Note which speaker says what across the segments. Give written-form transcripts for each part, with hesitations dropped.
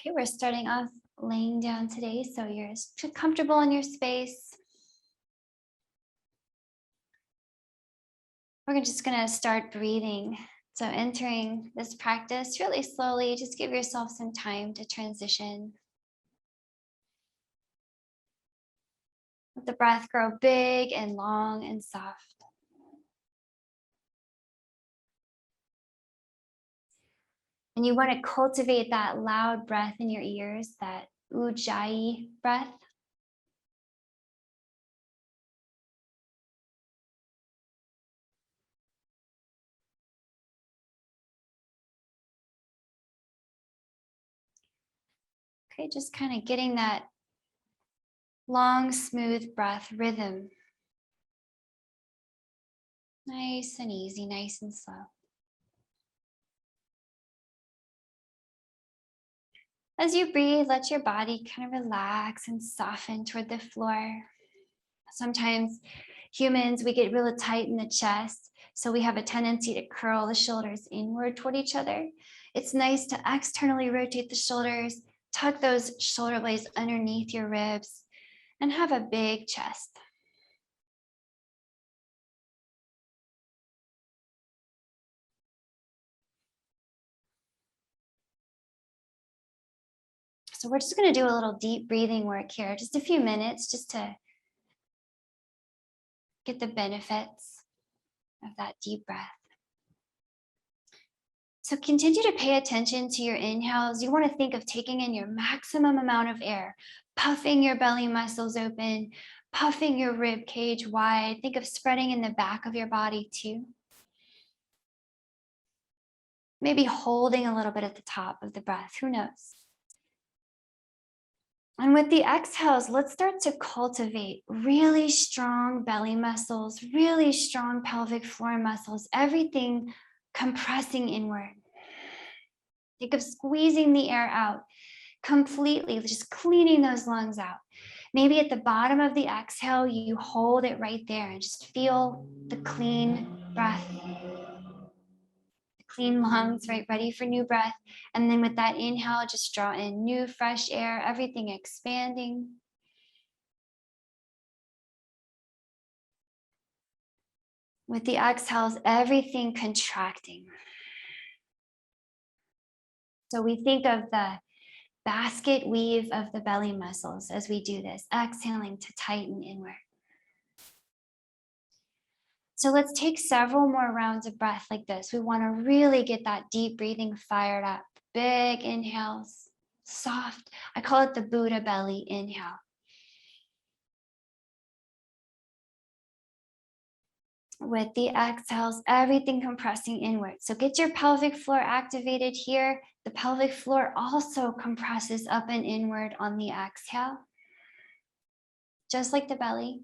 Speaker 1: Okay, we're starting off laying down today, so you're comfortable in your space. We're just gonna start breathing. So entering this practice really slowly, just give yourself some time to transition. Let the breath grow big and long and soft. And you want to cultivate that loud breath in your ears, that ujjayi breath. Okay, just kind of getting that long, smooth breath rhythm. Nice and easy, nice and slow. As you breathe, let your body kind of relax and soften toward the floor. Sometimes humans, we get really tight in the chest, so we have a tendency to curl the shoulders inward toward each other. It's nice to externally rotate the shoulders, tuck those shoulder blades underneath your ribs, and have a big chest. So we're just going to do a little deep breathing work here, just a few minutes, just to get the benefits of that deep breath. So continue to pay attention to your inhales. You want to think of taking in your maximum amount of air, puffing your belly muscles open, puffing your rib cage wide. Think of spreading in the back of your body too. Maybe holding a little bit at the top of the breath, who knows? And with the exhales, let's start to cultivate really strong belly muscles, really strong pelvic floor muscles, everything compressing inward. Think of squeezing the air out completely, just cleaning those lungs out. Maybe at the bottom of the exhale, you hold it right there and just feel the clean breath, the clean lungs, right? Ready for new breath. And then with that inhale, just draw in new fresh air, everything expanding. With the exhales, everything contracting. So we think of the basket weave of the belly muscles as we do this, exhaling to tighten inward. So let's take several more rounds of breath like this. We want to really get that deep breathing fired up. Big inhales, soft. I call it the Buddha belly inhale. With the exhales, everything compressing inward. So get your pelvic floor activated here. The pelvic floor also compresses up and inward on the exhale, just like the belly.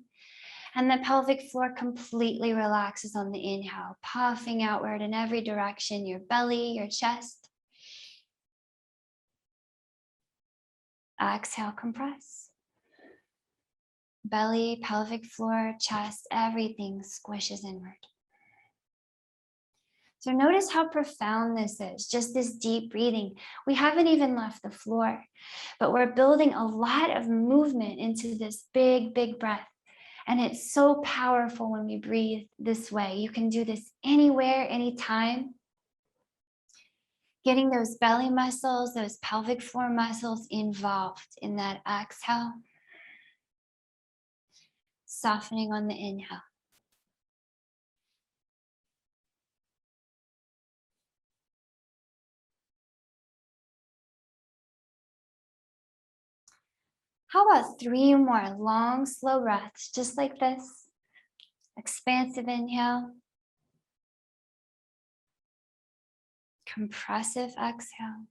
Speaker 1: And the pelvic floor completely relaxes on the inhale, puffing outward in every direction, your belly, your chest. Exhale, compress. Belly, pelvic floor, chest, everything squishes inward. So notice how profound this is, just this deep breathing. We haven't even left the floor, but we're building a lot of movement into this big, big breath. And it's so powerful when we breathe this way. You can do this anywhere, anytime. Getting those belly muscles, those pelvic floor muscles involved in that exhale. Softening on the inhale. How about 3 more long, slow breaths, just like this? Expansive inhale. Compressive exhale.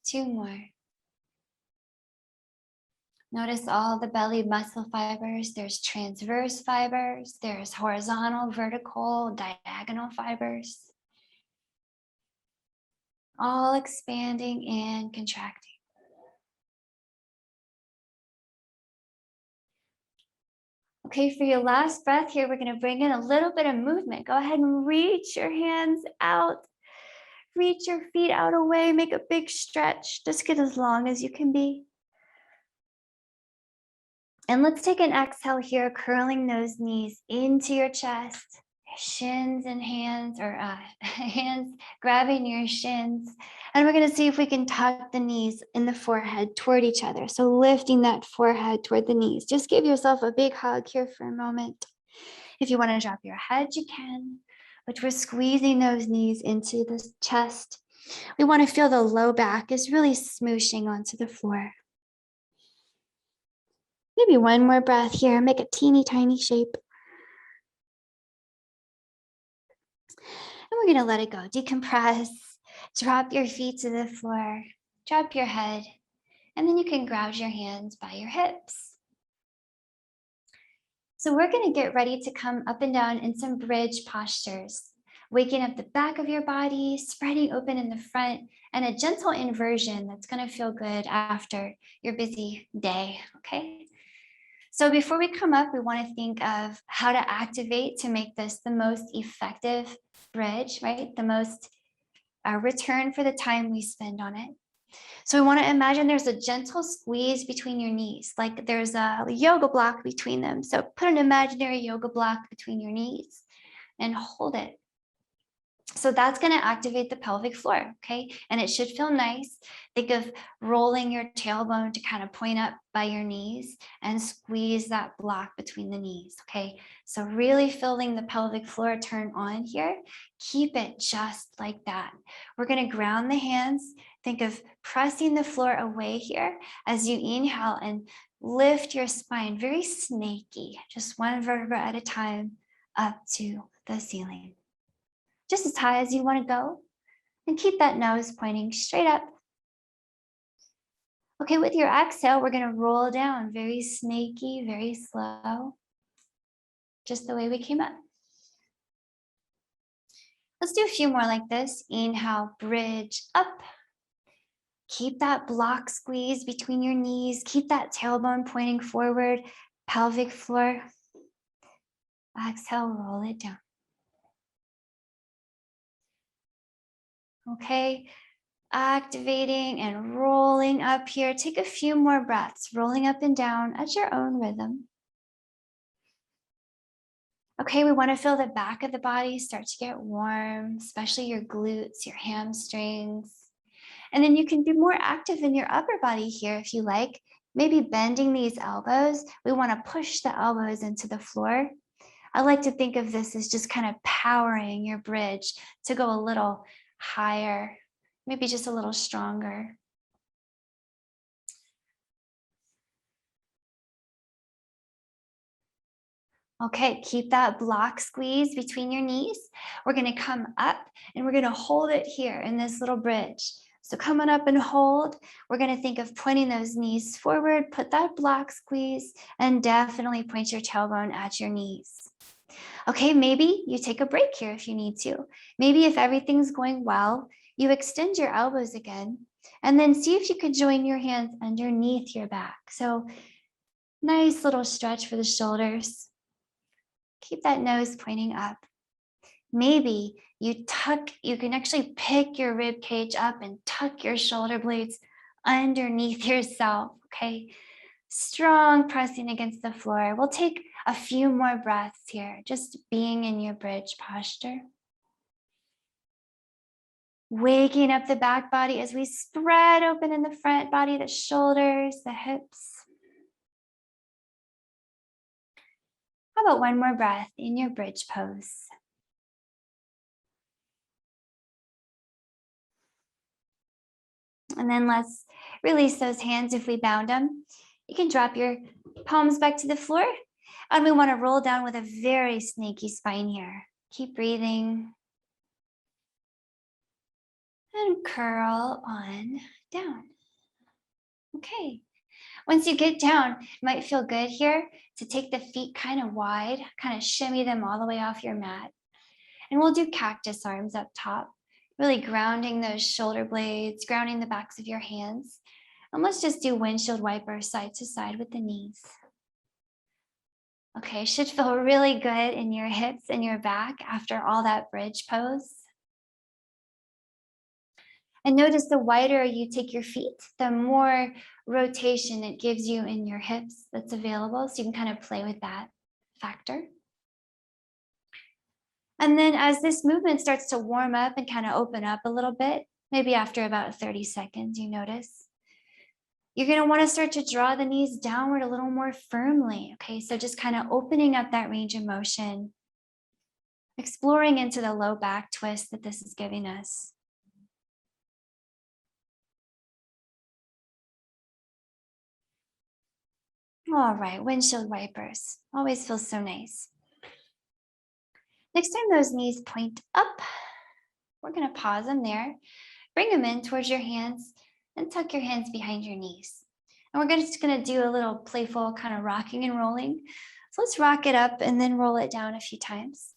Speaker 1: Two more. Notice all the belly muscle fibers. There's transverse fibers. There's horizontal, vertical, diagonal fibers. All expanding and contracting. Okay, for your last breath here, we're going to bring in a little bit of movement. Go ahead and reach your hands out. Reach your feet out away. Make a big stretch. Just get as long as you can be. And let's take an exhale here, curling those knees into your chest. Shins and hands, or hands grabbing your shins. And we're going to see if we can tuck the knees in the forehead toward each other. So lifting that forehead toward the knees. Just give yourself a big hug here for a moment. If you want to drop your head, you can. But we're squeezing those knees into the chest. We want to feel the low back is really smooshing onto the floor. Maybe one more breath here. Make a teeny tiny shape. And we're going to let it go. Decompress. Drop your feet to the floor. Drop your head. And then you can ground your hands by your hips. So we're going to get ready to come up and down in some bridge postures. Waking up the back of your body, spreading open in the front, and a gentle inversion that's going to feel good after your busy day, okay? So before we come up, we want to think of how to activate to make this the most effective bridge, right? The most return for the time we spend on it. So we want to imagine there's a gentle squeeze between your knees, like there's a yoga block between them. So put an imaginary yoga block between your knees and hold it. So that's going to activate the pelvic floor, okay? And it should feel nice. Think of rolling your tailbone to kind of point up by your knees and squeeze that block between the knees, okay? So really feeling the pelvic floor turn on here. Keep it just like that. We're going to ground the hands. Think of pressing the floor away here as you inhale and lift your spine, very snaky, just one vertebra at a time up to the ceiling. Just as high as you want to go, and keep that nose pointing straight up. Okay, with your exhale, we're going to roll down very snaky, very slow, just the way we came up. Let's do a few more like this. Inhale, bridge up. Keep that block squeeze between your knees. Keep that tailbone pointing forward, pelvic floor. Exhale, roll it down. Okay, activating and rolling up here. Take a few more breaths, rolling up and down at your own rhythm. Okay, we want to feel the back of the body start to get warm, especially your glutes, your hamstrings. And then you can be more active in your upper body here if you like. Maybe bending these elbows. We want to push the elbows into the floor. I like to think of this as just kind of powering your bridge to go a little higher, maybe just a little stronger. Okay, keep that block squeeze between your knees. We're going to come up and we're going to hold it here in this little bridge. So coming up and hold, we're going to think of pointing those knees forward, put that block squeeze, and definitely point your tailbone at your knees. Okay, maybe you take a break here if you need to. Maybe if everything's going well, you extend your elbows again, and then see if you could join your hands underneath your back. So nice little stretch for the shoulders. Keep that nose pointing up. Maybe you can actually pick your rib cage up and tuck your shoulder blades underneath yourself, okay? Strong pressing against the floor. We'll take a few more breaths here, just being in your bridge posture. Waking up the back body as we spread open in the front body, the shoulders, the hips. How about one more breath in your bridge pose? And then let's release those hands if we bound them. You can drop your palms back to the floor. And we want to roll down with a very snaky spine here. Keep breathing. And curl on down. Okay. Once you get down, it might feel good here to take the feet kind of wide, kind of shimmy them all the way off your mat. And we'll do cactus arms up top, really grounding those shoulder blades, grounding the backs of your hands. And let's just do windshield wiper side to side with the knees. Okay, should feel really good in your hips and your back after all that bridge pose. And notice the wider you take your feet, the more rotation it gives you in your hips that's available. So you can kind of play with that factor. And then as this movement starts to warm up and kind of open up a little bit, maybe after about 30 seconds, you notice, you're going to want to start to draw the knees downward a little more firmly. Okay, so just kind of opening up that range of motion, exploring into the low back twist that this is giving us. All right, windshield wipers. Always feels so nice. Next time those knees point up, we're going to pause them there. Bring them in towards your hands and tuck your hands behind your knees. And we're just going to do a little playful kind of rocking and rolling. So let's rock it up and then roll it down a few times.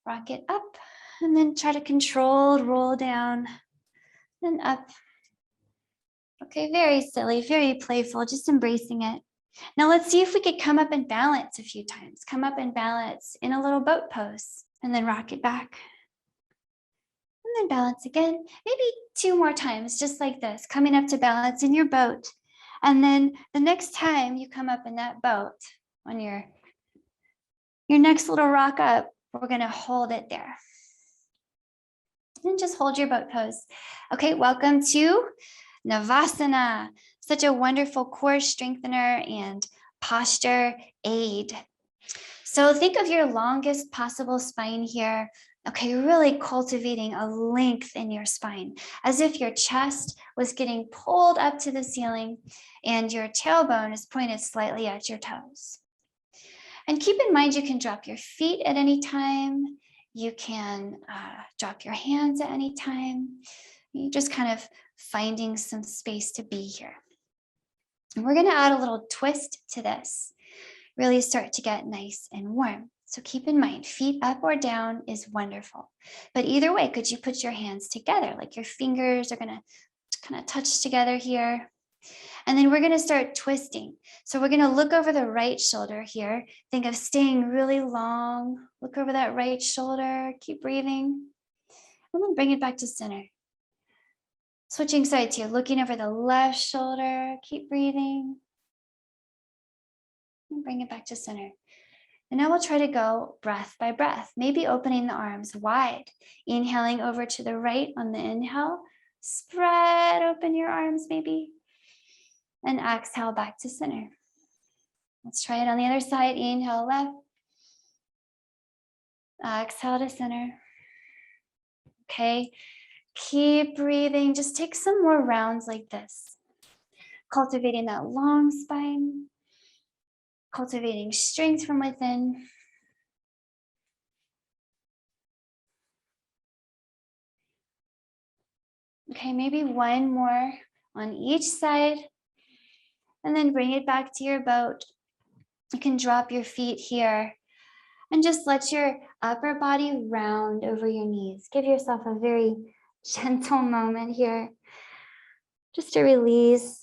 Speaker 1: Rock it up and then try to controlled roll down, then up. Okay, very silly, very playful, just embracing it. Now let's see if we could come up and balance a few times. Come up and balance in a little boat pose and then rock it back. And then balance again, maybe 2 more times, just like this, coming up to balance in your boat. And then the next time you come up in that boat on your next little rock up, we're gonna hold it there. And just hold your boat pose. Okay, welcome to Navasana. Such a wonderful core strengthener and posture aid. So think of your longest possible spine here. Okay, really cultivating a length in your spine, as if your chest was getting pulled up to the ceiling and your tailbone is pointed slightly at your toes. And keep in mind, you can drop your feet at any time. You can drop your hands at any time. You're just kind of finding some space to be here. And we're going to add a little twist to this. Really start to get nice and warm. So keep in mind, feet up or down is wonderful. But either way, could you put your hands together? Like your fingers are going to kind of touch together here. And then we're going to start twisting. So we're going to look over the right shoulder here. Think of staying really long. Look over that right shoulder. Keep breathing. And then bring it back to center. Switching sides here. Looking over the left shoulder. Keep breathing. And bring it back to center. And now we'll try to go breath by breath. Maybe opening the arms wide. Inhaling over to the right on the inhale. Spread open your arms maybe. And exhale back to center. Let's try it on the other side. Inhale left. Exhale to center. Okay. Keep breathing. Just take some more rounds like this. Cultivating that long spine. Cultivating strength from within. Okay, maybe one more on each side. And then bring it back to your boat. You can drop your feet here and just let your upper body round over your knees. Give yourself a very gentle moment here, just to release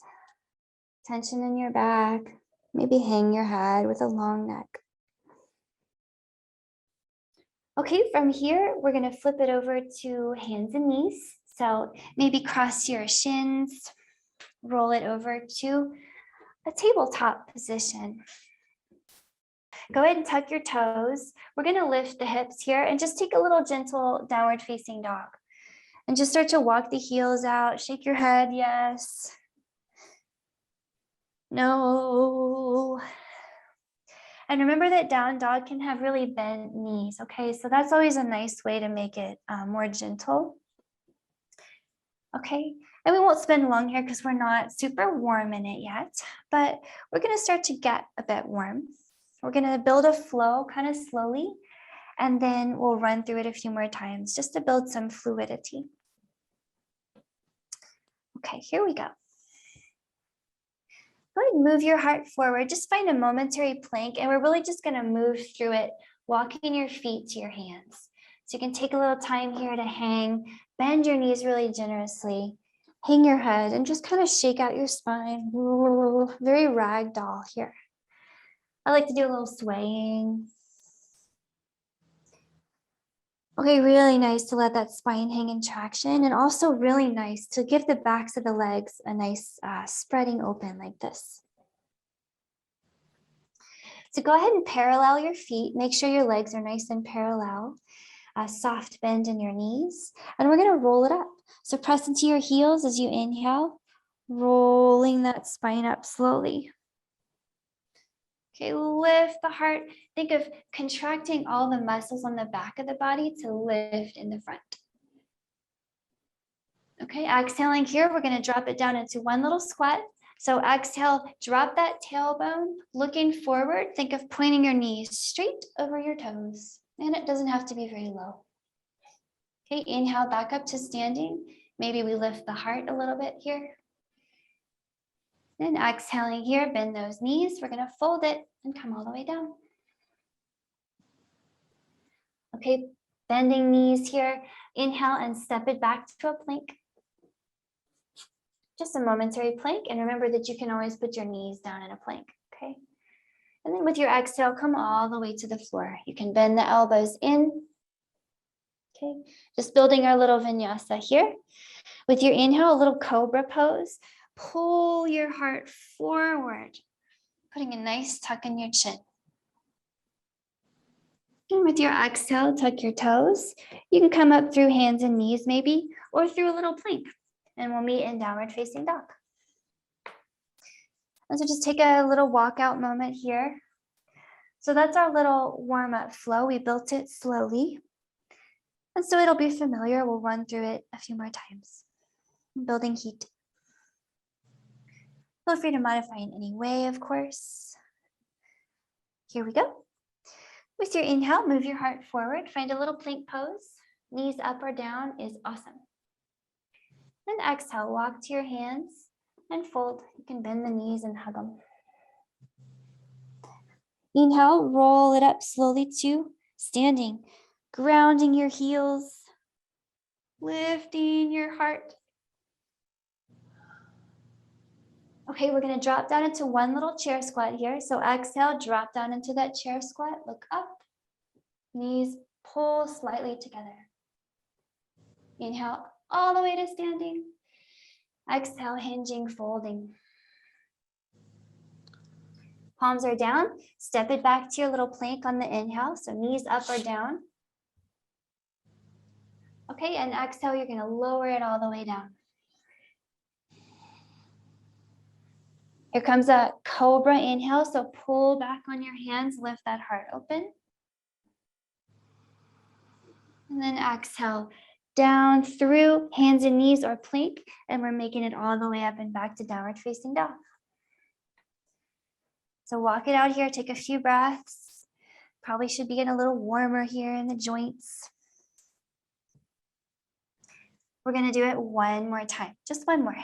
Speaker 1: tension in your back. Maybe hang your head with a long neck. Okay, from here, we're gonna flip it over to hands and knees. So maybe cross your shins, roll it over to a tabletop position. Go ahead and tuck your toes. We're gonna lift the hips here and just take a little gentle downward facing dog. And just start to walk the heels out, shake your head, yes. No. And remember that down dog can have really bent knees, okay? So that's always a nice way to make it more gentle. Okay, and we won't spend long here because we're not super warm in it yet, but we're gonna start to get a bit warm. We're gonna build a flow kind of slowly, and then we'll run through it a few more times just to build some fluidity. Okay, here we go. Go ahead and move your heart forward. Just find a momentary plank, and we're really just gonna move through it, walking your feet to your hands. So you can take a little time here to hang, bend your knees really generously, hang your head, and just kind of shake out your spine. Very ragdoll here. I like to do a little swaying. Okay, really nice to let that spine hang in traction, and also really nice to give the backs of the legs a nice spreading open like this. So go ahead and parallel your feet. Make sure your legs are nice and parallel. A soft bend in your knees, and we're going to roll it up. So press into your heels as you inhale, rolling that spine up slowly. Okay, lift the heart. Think of contracting all the muscles on the back of the body to lift in the front. Okay, exhaling here, we're going to drop it down into one little squat. So exhale, drop that tailbone, looking forward. Think of pointing your knees straight over your toes, and it doesn't have to be very low. Okay, inhale back up to standing. Maybe we lift the heart a little bit here. Then exhaling here, bend those knees. We're going to fold it and come all the way down. Okay, bending knees here. Inhale and step it back to a plank. Just a momentary plank, and remember that you can always put your knees down in a plank, okay? And then with your exhale, come all the way to the floor. You can bend the elbows in, okay? Just building our little vinyasa here. With your inhale, a little cobra pose. Pull your heart forward, putting a nice tuck in your chin. And with your exhale, tuck your toes. You can come up through hands and knees maybe, or through a little plank. And we'll meet in downward facing dog. And so just take a little walkout moment here. So that's our little warm-up flow. We built it slowly. And so it'll be familiar. We'll run through it a few more times. Building heat. Feel free to modify in any way, of course. Here we go. With your inhale, move your heart forward. Find a little plank pose. Knees up or down is awesome. Then exhale, walk to your hands and fold. You can bend the knees and hug them. Inhale, roll it up slowly to standing, grounding your heels, lifting your heart. Okay, we're going to drop down into one little chair squat here. So exhale, drop down into that chair squat, look up, knees pull slightly together. Inhale all the way to standing. Exhale, hinging, folding. Palms are down. Step it back to your little plank on the inhale. So knees up or down. Okay, and exhale, you're going to lower it all the way down. Here comes a cobra inhale. So pull back on your hands, lift that heart open. And then exhale, down through hands and knees or plank. And we're making it all the way up and back to downward facing dog. So walk it out here, take a few breaths. Probably should be getting a little warmer here in the joints. We're going to do it one more time, just one more.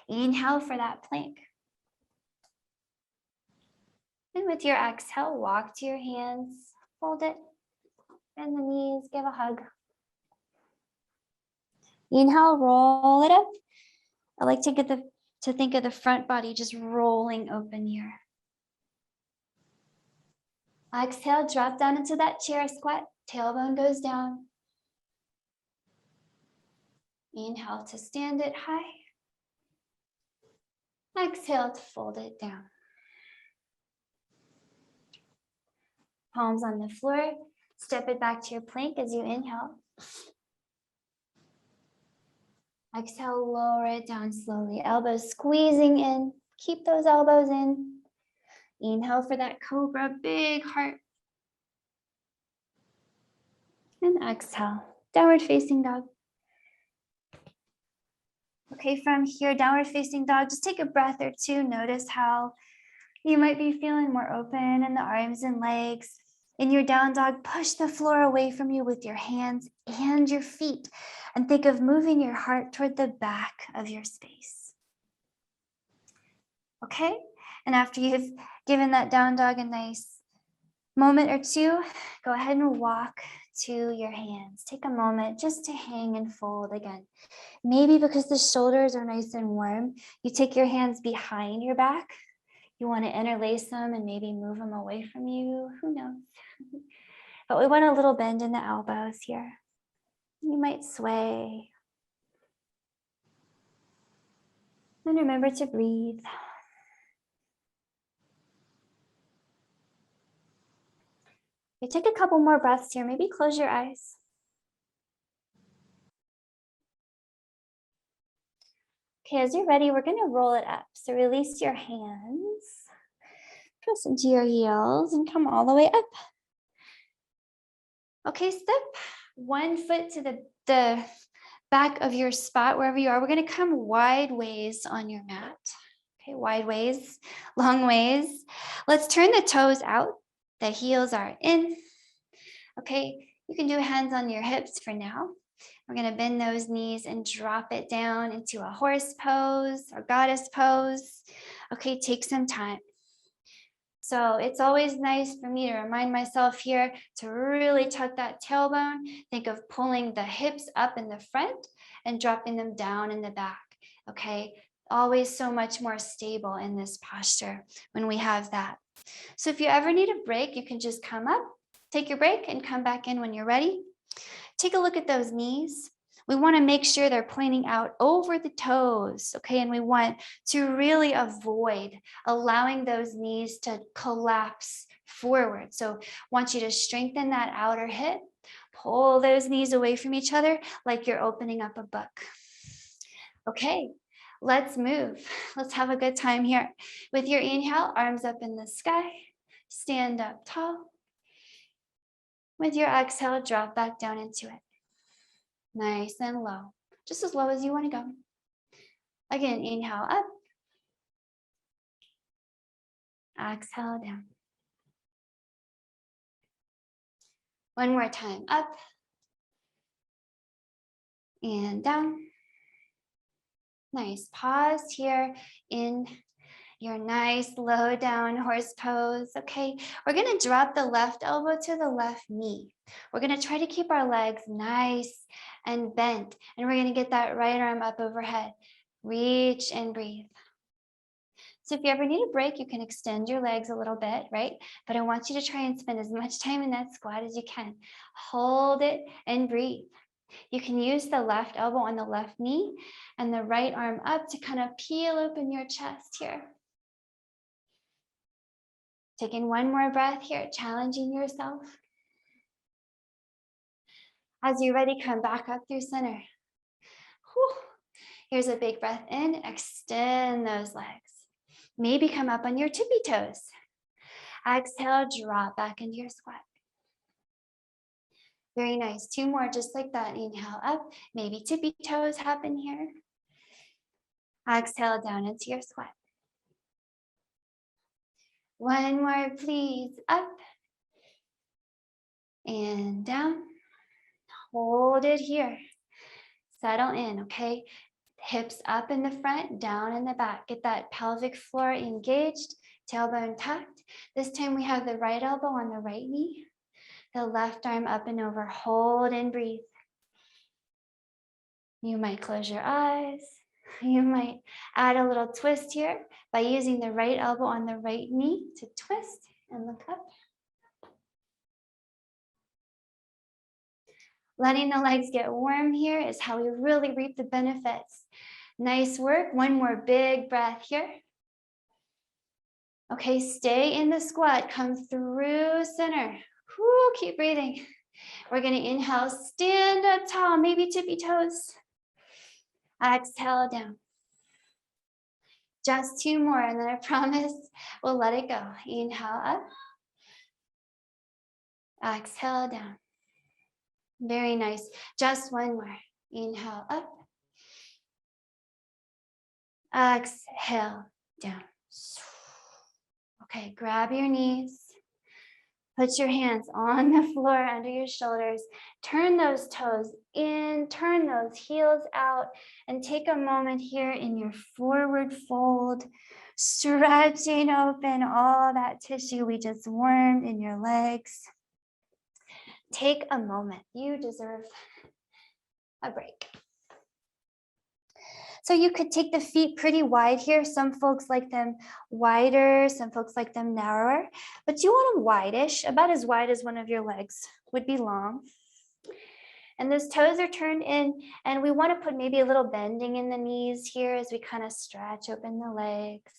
Speaker 1: Inhale for that plank. And with your exhale, walk to your hands, fold it, bend the knees, give a hug. Inhale, roll it up. I like to think of the front body just rolling open here. Exhale, drop down into that chair squat. Tailbone goes down. Inhale to stand it high. Exhale to fold it down. Palms on the floor. Step it back to your plank as you inhale. Exhale, lower it down slowly. Elbows squeezing in. Keep those elbows in. Inhale for that cobra, big heart. And exhale, downward facing dog. Okay, from here, downward facing dog, just take a breath or two. Notice how you might be feeling more open in the arms and legs. In your down dog, push the floor away from you with your hands and your feet. And think of moving your heart toward the back of your space. Okay, and after you've given that down dog a nice moment or two, go ahead and walk to your hands. Take a moment just to hang and fold again. Maybe because the shoulders are nice and warm, you take your hands behind your back. You want to interlace them and maybe move them away from you. Who knows? But we want a little bend in the elbows here. You might sway. And remember to breathe. Okay, take a couple more breaths here. Maybe close your eyes. Okay, as you're ready, we're going to roll it up. So release your hands, press into your heels, and come all the way up. Okay, step one foot to the back of your spot, wherever you are. We're going to come wide ways on your mat. Okay, wide ways, long ways. Let's turn the toes out. The heels are in. Okay, you can do hands on your hips for now. We're going to bend those knees and drop it down into a horse pose or goddess pose. Okay, take some time. So it's always nice for me to remind myself here to really tuck that tailbone. Think of pulling the hips up in the front and dropping them down in the back. Okay, always so much more stable in this posture when we have that. So if you ever need a break, you can just come up, take your break, and come back in when you're ready. Take a look at those knees. We want to make sure they're pointing out over the toes, okay? And we want to really avoid allowing those knees to collapse forward. So want you to strengthen that outer hip, pull those knees away from each other like you're opening up a book. Okay, let's move. Let's have a good time here. With your inhale, arms up in the sky, stand up tall. With your exhale, drop back down into it. Nice and low, just as low as you want to go. Again, inhale up. Exhale down. One more time, up and down. Nice, pause here in your nice low down horse pose. Okay, we're gonna drop the left elbow to the left knee. We're gonna try to keep our legs nice and bent, and we're gonna get that right arm up overhead. Reach and breathe. So if you ever need a break, you can extend your legs a little bit, right? But I want you to try and spend as much time in that squat as you can. Hold it and breathe. You can use the left elbow on the left knee and the right arm up to kind of peel open your chest here. Taking one more breath here, challenging yourself. As you're ready, come back up through center. Whew. Here's a big breath in, extend those legs. Maybe come up on your tippy toes. Exhale, drop back into your squat. Very nice. Two more, just like that. Inhale up, maybe tippy toes happen here. Exhale down into your squat. One more, please. Up and down. Hold it here. Settle in, okay? Hips up in the front, down in the back. Get that pelvic floor engaged, tailbone tucked. This time we have the right elbow on the right knee, the left arm up and over. Hold and breathe. You might close your eyes. You might add a little twist here by using the right elbow on the right knee to twist and look up. Letting the legs get warm here is how we really reap the benefits. Nice work. One more big breath here. Okay, stay in the squat. Come through center. Whew, keep breathing. We're going to inhale, stand up tall, maybe tippy toes. Exhale down. Just two more, and then I promise we'll let it go. Inhale up. Exhale down. Very nice. Just one more. Inhale up. Exhale down. Okay, grab your knees. Put your hands on the floor under your shoulders. Turn those toes in, turn those heels out, and take a moment here in your forward fold, stretching open all that tissue we just warmed in your legs. Take a moment. You deserve a break. So you could take the feet pretty wide here. Some folks like them wider, some folks like them narrower, but you want them wide-ish, about as wide as one of your legs would be long. And those toes are turned in, and we want to put maybe a little bending in the knees here as we kind of stretch open the legs.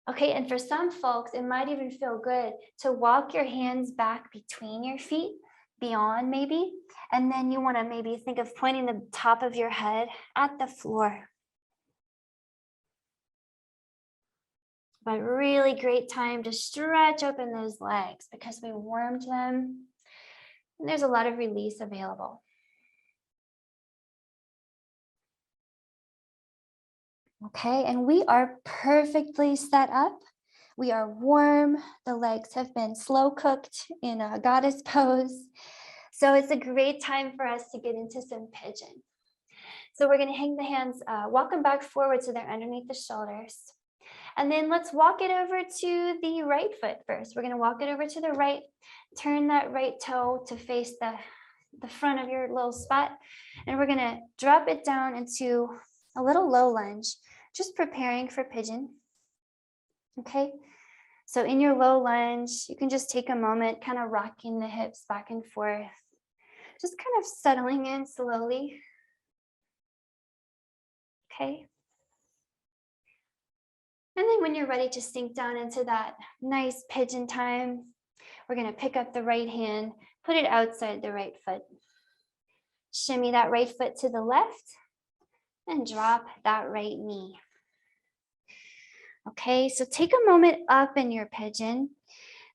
Speaker 1: Okay, and for some folks, it might even feel good to walk your hands back between your feet, beyond maybe, and then you want to maybe think of pointing the top of your head at the floor. But really great time to stretch open those legs because we warmed them, and there's a lot of release available. Okay, and we are perfectly set up. We are warm. The legs have been slow cooked in a goddess pose. So it's a great time for us to get into some pigeon. So we're going to hang the hands, walk them back forward so they're underneath the shoulders. And then let's walk it over to the right foot first. We're going to walk it over to the right, turn that right toe to face the front of your little spot. And we're going to drop it down into a little low lunge, just preparing for pigeon. Okay. So in your low lunge, you can just take a moment, kind of rocking the hips back and forth, just kind of settling in slowly. Okay. And then when you're ready to sink down into that nice pigeon time, we're going to pick up the right hand, put it outside the right foot. Shimmy that right foot to the left and drop that right knee. Okay, so take a moment up in your pigeon.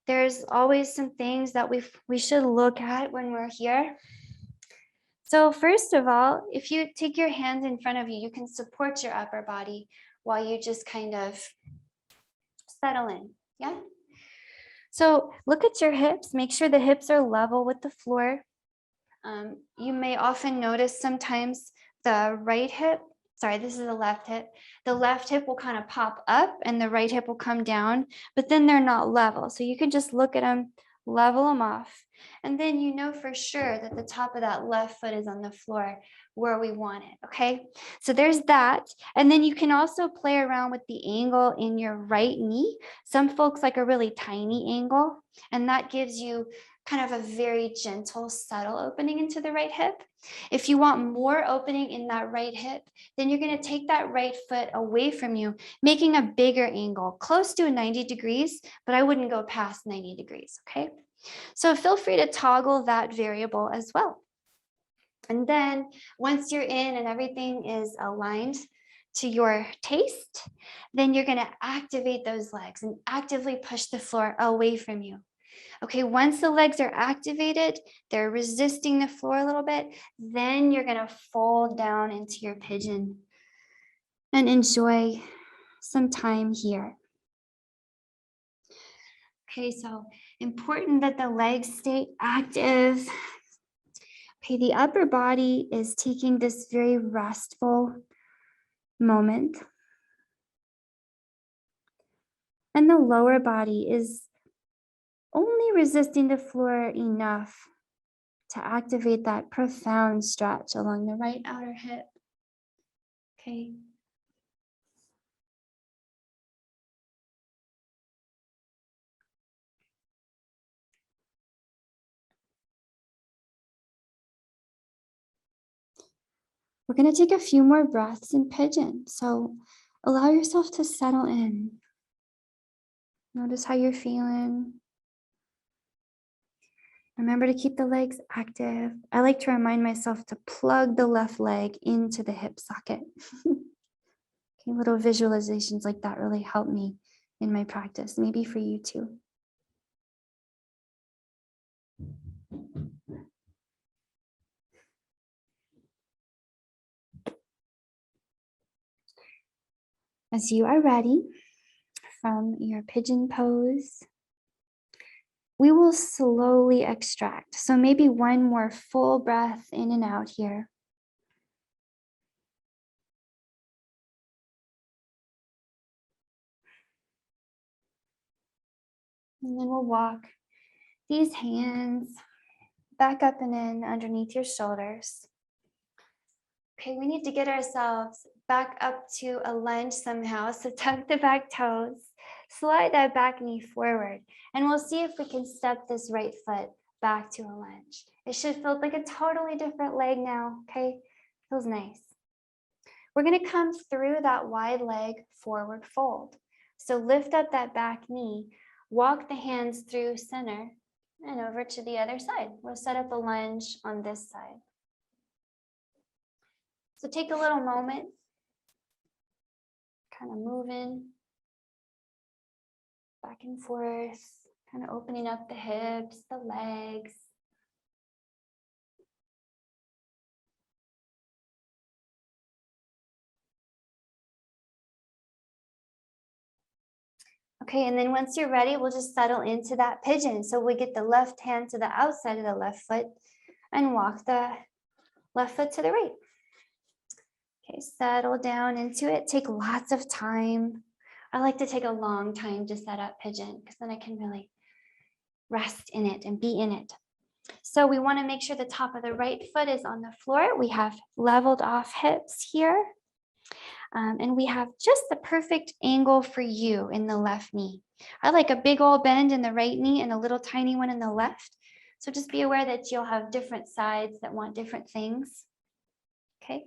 Speaker 1: There's always some things that we should look at when we're here. So first of all, if you take your hands in front of you, you can support your upper body while you just kind of settle in, yeah? So look at your hips, make sure the hips are level with the floor. You may often notice sometimes the right hip, sorry, this is the left hip. The left hip will kind of pop up and the right hip will come down, but then they're not level. So you can just look at them, level them off. And then you know for sure that the top of that left foot is on the floor where we want it, okay? So there's that. And then you can also play around with the angle in your right knee. Some folks like a really tiny angle, and that gives you kind of a very gentle, subtle opening into the right hip. If you want more opening in that right hip, then you're going to take that right foot away from you, making a bigger angle, close to 90 degrees, but I wouldn't go past 90 degrees, okay? So feel free to toggle that variable as well. And then once you're in and everything is aligned to your taste, then you're going to activate those legs and actively push the floor away from you. Okay, once the legs are activated, they're resisting the floor a little bit, then you're going to fold down into your pigeon and enjoy some time here. Okay, so important that the legs stay active. Okay, the upper body is taking this very restful moment. And the lower body is only resisting the floor enough to activate that profound stretch along the right outer hip. Okay. We're going to take a few more breaths in pigeon. So allow yourself to settle in. Notice how you're feeling. Remember to keep the legs active. I like to remind myself to plug the left leg into the hip socket. Okay, little visualizations like that really help me in my practice, maybe for you too. As you are ready from your pigeon pose, we will slowly extract. So maybe one more full breath in and out here. And then we'll walk these hands back up and in underneath your shoulders. Okay, we need to get ourselves back up to a lunge somehow. So tuck the back toes, slide that back knee forward, and we'll see if we can step this right foot back to a lunge. It should feel like a totally different leg now, okay? Feels nice. We're gonna come through that wide leg forward fold. So lift up that back knee, walk the hands through center and over to the other side. We'll set up a lunge on this side. So take a little moment, kind of moving back and forth, kind of opening up the hips, the legs. Okay, and then once you're ready, we'll just settle into that pigeon. So we get the left hand to the outside of the left foot and walk the left foot to the right. Okay, settle down into it. Take lots of time. I like to take a long time to set up pigeon because then I can really rest in it and be in it. So we want to make sure the top of the right foot is on the floor. We have leveled off hips here. And we have just the perfect angle for you in the left knee. I like a big old bend in the right knee and a little tiny one in the left. So just be aware that you'll have different sides that want different things. Okay.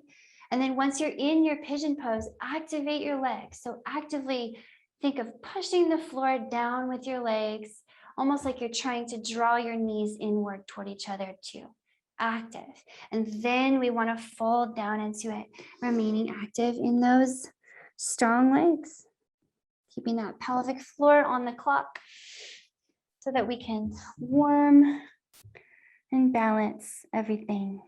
Speaker 1: And then once you're in your pigeon pose, activate your legs. So actively think of pushing the floor down with your legs, almost like you're trying to draw your knees inward toward each other too. Active. And then we want to fold down into it, remaining active in those strong legs, keeping that pelvic floor on the clock so that we can warm and balance everything.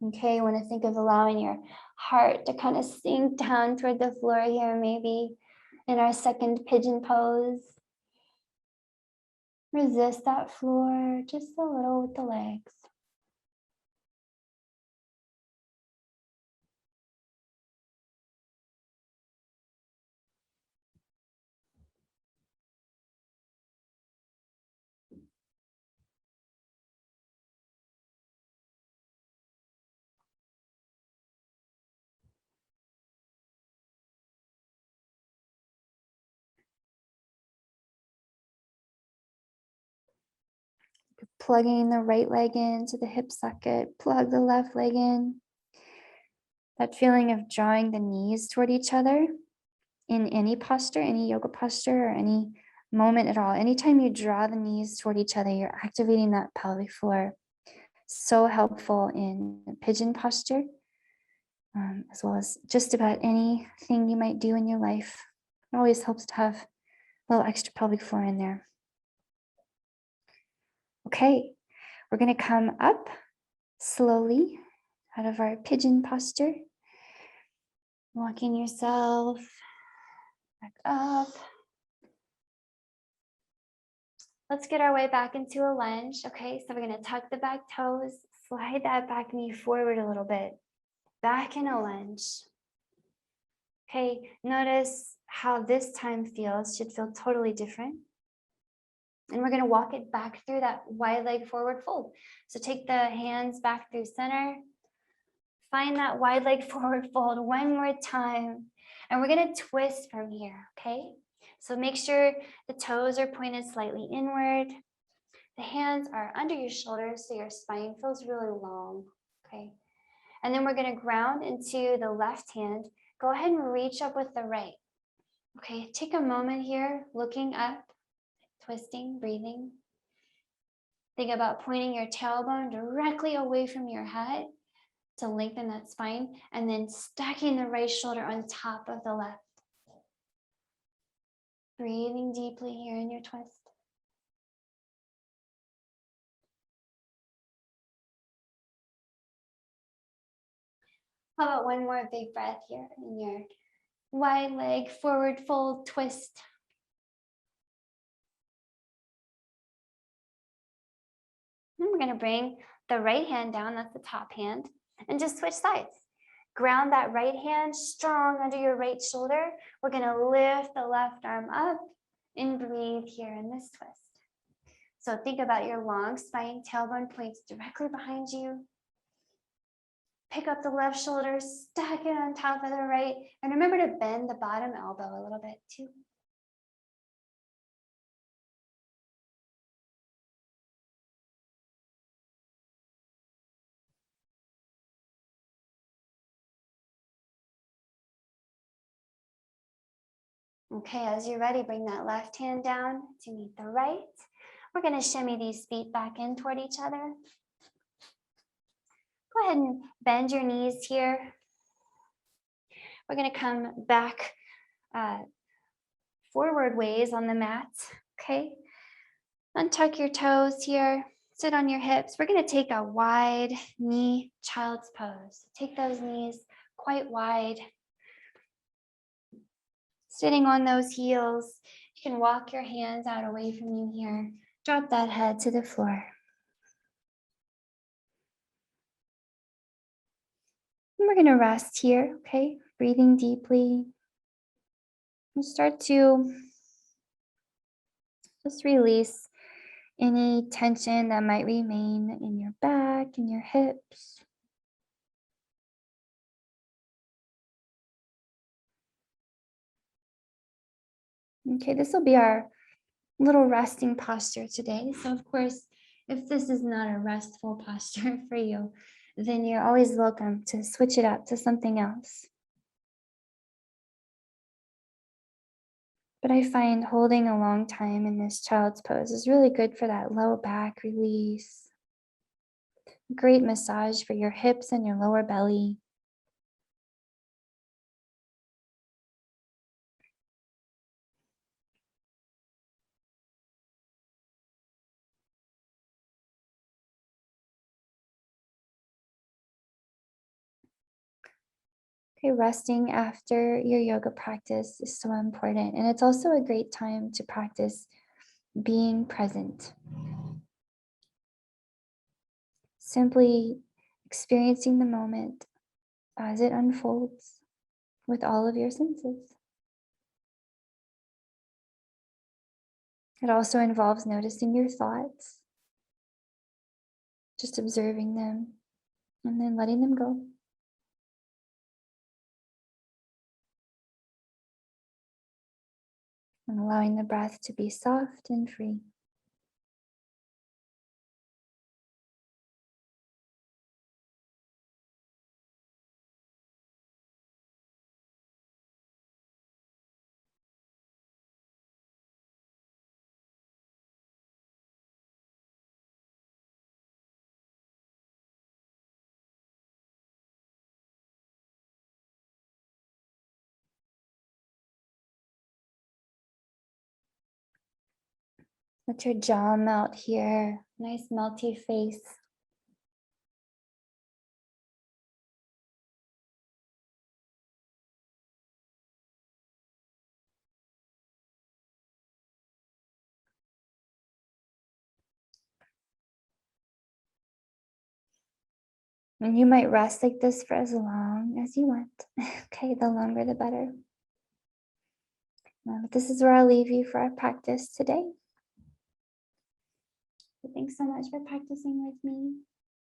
Speaker 1: Okay, you want to think of allowing your heart to kind of sink down toward the floor here, maybe in our second pigeon pose. Resist that floor just a little with the legs. Plugging the right leg into the hip socket, plug the left leg in. That feeling of drawing the knees toward each other in any posture, any yoga posture, or any moment at all. Anytime you draw the knees toward each other, you're activating that pelvic floor. So helpful in pigeon posture, as well as just about anything you might do in your life. It always helps to have a little extra pelvic floor in there. Okay, we're going to come up slowly out of our pigeon posture. Walking yourself back up. Let's get our way back into a lunge. Okay, so we're going to tuck the back toes, slide that back knee forward a little bit, back in a lunge. Okay, notice how this time feels. Should feel totally different. And we're going to walk it back through that wide leg forward fold. So take the hands back through center. Find that wide leg forward fold one more time. And we're going to twist from here, okay? So make sure the toes are pointed slightly inward. The hands are under your shoulders so your spine feels really long, okay? And then we're going to ground into the left hand. Go ahead and reach up with the right. Okay, take a moment here, looking up, twisting, breathing. Think about pointing your tailbone directly away from your head to lengthen that spine, and then stacking the right shoulder on top of the left. Breathing deeply here in your twist. How about one more big breath here in your wide leg forward fold twist. And we're going to bring the right hand down, that's the top hand, and just switch sides. Ground that right hand strong under your right shoulder. We're gonna lift the left arm up and breathe here in this twist. So think about your long spine, tailbone points directly behind you. Pick up the left shoulder, stack it on top of the right, and remember to bend the bottom elbow a little bit too. Okay, as you're ready, bring that left hand down to meet the right. We're going to shimmy these feet back in toward each other. Go ahead and bend your knees here. We're going to come back forward ways on the mat. Okay, untuck your toes here. Sit on your hips. We're going to take a wide knee child's pose. Take those knees quite wide. Sitting on those heels, you can walk your hands out away from you here. Drop that head to the floor. And we're going to rest here, okay? Breathing deeply. And start to just release any tension that might remain in your back and your hips. Okay, this will be our little resting posture today. So of course, if this is not a restful posture for you, then you're always welcome to switch it up to something else. But I find holding a long time in this child's pose is really good for that low back release. Great massage for your hips and your lower belly. Okay, resting after your yoga practice is so important. And it's also a great time to practice being present. Simply experiencing the moment as it unfolds with all of your senses. It also involves noticing your thoughts, just observing them, and then letting them go. And allowing the breath to be soft and free. Let your jaw melt here. Nice melty face. And you might rest like this for as long as you want. Okay, the longer the better. But this is where I'll leave you for our practice today. So thanks so much for practicing with me.